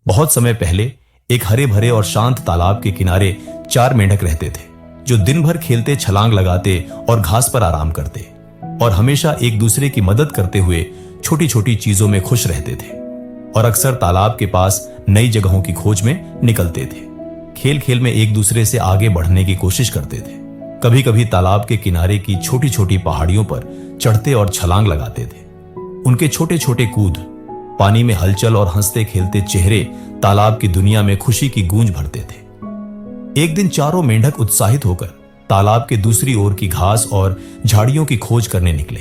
बहुत समय पहले एक हरे भरे और शांत तालाब के किनारे 4 मेंढक रहते थे, जो दिन भर खेलते, छलांग लगाते और घास पर आराम करते और हमेशा एक दूसरे की मदद करते हुए छोटी छोटी चीजों में खुश रहते थे और अक्सर तालाब के पास नई जगहों की खोज में निकलते थे। खेल खेल में एक दूसरे से आगे बढ़ने की कोशिश करते थे। कभी कभी तालाब के किनारे की छोटी छोटी पहाड़ियों पर चढ़ते और छलांग लगाते थे। उनके छोटे छोटे कूद, पानी में हलचल और हंसते खेलते चेहरे तालाब की दुनिया में खुशी की गूंज भरते थे। एक दिन चारों मेंढक उत्साहित होकर तालाब के दूसरी ओर की घास और झाड़ियों की खोज करने निकले।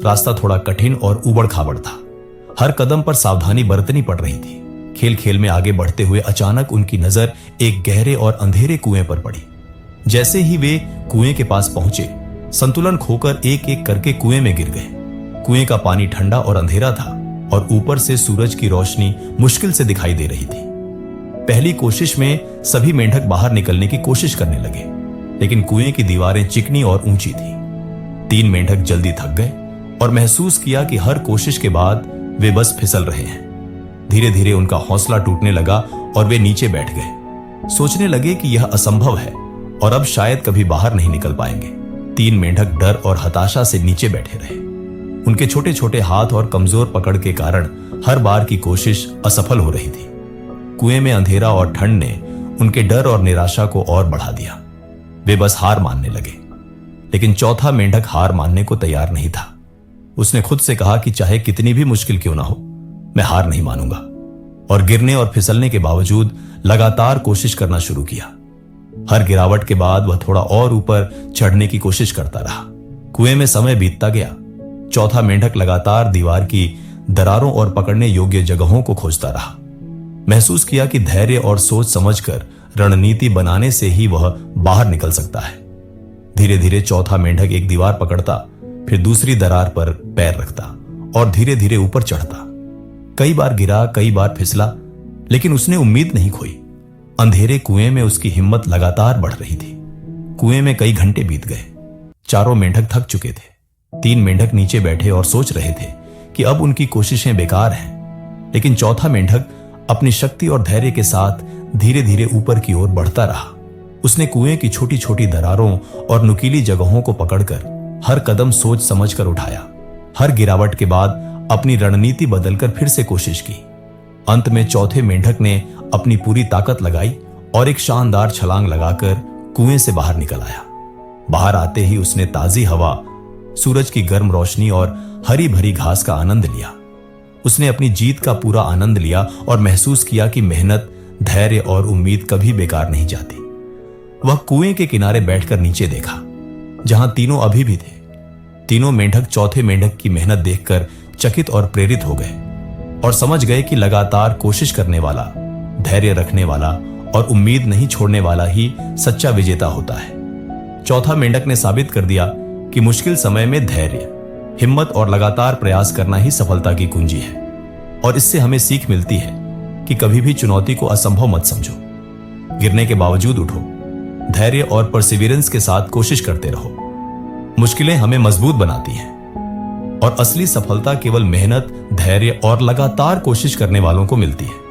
रास्ता थोड़ा कठिन और उबड़ खाबड़ था। हर कदम पर सावधानी बरतनी पड़ रही थी। खेल खेल में आगे बढ़ते हुए अचानक उनकी नजर एक गहरे और अंधेरे कुएं पर पड़ी। जैसे ही वे कुएं के पास पहुंचे, संतुलन खोकर एक एक करके कुएं में गिर गए। कुएं का पानी ठंडा और अंधेरा था और ऊपर से सूरज की रोशनी मुश्किल से दिखाई दे रही थी। पहली कोशिश में सभी मेंढक बाहर निकलने की कोशिश करने लगे, लेकिन कुएं की दीवारें चिकनी और ऊंची थी। 3 मेंढक जल्दी थक गए और महसूस किया कि हर कोशिश के बाद वे बस फिसल रहे हैं। धीरे धीरे उनका हौसला टूटने लगा और वे नीचे बैठ गए। सोचने लगे कि यह असंभव है और अब शायद कभी बाहर नहीं निकल पाएंगे। 3 मेंढक डर और हताशा से नीचे बैठे रहे। उनके छोटे छोटे हाथ और कमजोर पकड़ के कारण हर बार की कोशिश असफल हो रही थी। कुएं में अंधेरा और ठंड ने उनके डर और निराशा को और बढ़ा दिया। वे बस हार मानने लगे। लेकिन चौथा मेंढक हार मानने को तैयार नहीं था। उसने खुद से कहा कि चाहे कितनी भी मुश्किल क्यों ना हो, मैं हार नहीं मानूंगा। और गिरने और फिसलने के बावजूद लगातार कोशिश करना शुरू किया। हर गिरावट के बाद वह थोड़ा और ऊपर चढ़ने की कोशिश करता रहा। कुएं में समय बीतता गया। चौथा मेंढक लगातार दीवार की दरारों और पकड़ने योग्य जगहों को खोजता रहा। महसूस किया कि धैर्य और सोच समझकर रणनीति बनाने से ही वह बाहर निकल सकता है। धीरे धीरे चौथा मेंढक एक दीवार पकड़ता, फिर दूसरी दरार पर पैर रखता और धीरे धीरे ऊपर चढ़ता। कई बार गिरा, कई बार फिसला, लेकिन उसने उम्मीद नहीं खोई। अंधेरे कुएं में उसकी हिम्मत लगातार बढ़ रही थी। कुएं में कई घंटे बीत गए। चारों मेंढक थक चुके थे। 3 मेंढक नीचे बैठे और सोच रहे थे कि अब उनकी कोशिशें बेकार हैं। लेकिन चौथा मेंढक अपनी शक्ति और धैर्य के साथ धीरे धीरे ऊपर की ओर बढ़ता रहा। उसने कुएं की छोटी छोटी दरारों और नुकीली जगहों को पकड़कर हर कदम सोच समझकर उठाया। हर गिरावट के बाद अपनी रणनीति बदलकर फिर से कोशिश की। अंत में चौथे मेंढक ने अपनी पूरी ताकत लगाई और एक शानदार छलांग लगाकर कुएं से बाहर निकल आया। बाहर आते ही उसने ताजी हवा, सूरज की गर्म रोशनी और हरी भरी घास का आनंद लिया। उसने अपनी जीत का पूरा आनंद लिया और महसूस किया कि मेहनत, धैर्य और उम्मीद कभी बेकार नहीं जाती। वह कुएं के किनारे बैठकर नीचे देखा, जहां तीनों अभी भी थे। तीनों मेंढक चौथे मेंढक की मेहनत देखकर चकित और प्रेरित हो गए और समझ गए कि लगातार कोशिश करने वाला, धैर्य रखने वाला और उम्मीद नहीं छोड़ने वाला ही सच्चा विजेता होता है। चौथा मेंढक ने साबित कर दिया कि मुश्किल समय में धैर्य, हिम्मत और लगातार प्रयास करना ही सफलता की कुंजी है। और इससे हमें सीख मिलती है कि कभी भी चुनौती को असंभव मत समझो। गिरने के बावजूद उठो, धैर्य और परसिवियरेंस के साथ कोशिश करते रहो। मुश्किलें हमें मजबूत बनाती हैं और असली सफलता केवल मेहनत, धैर्य और लगातार कोशिश करने वालों को मिलती है।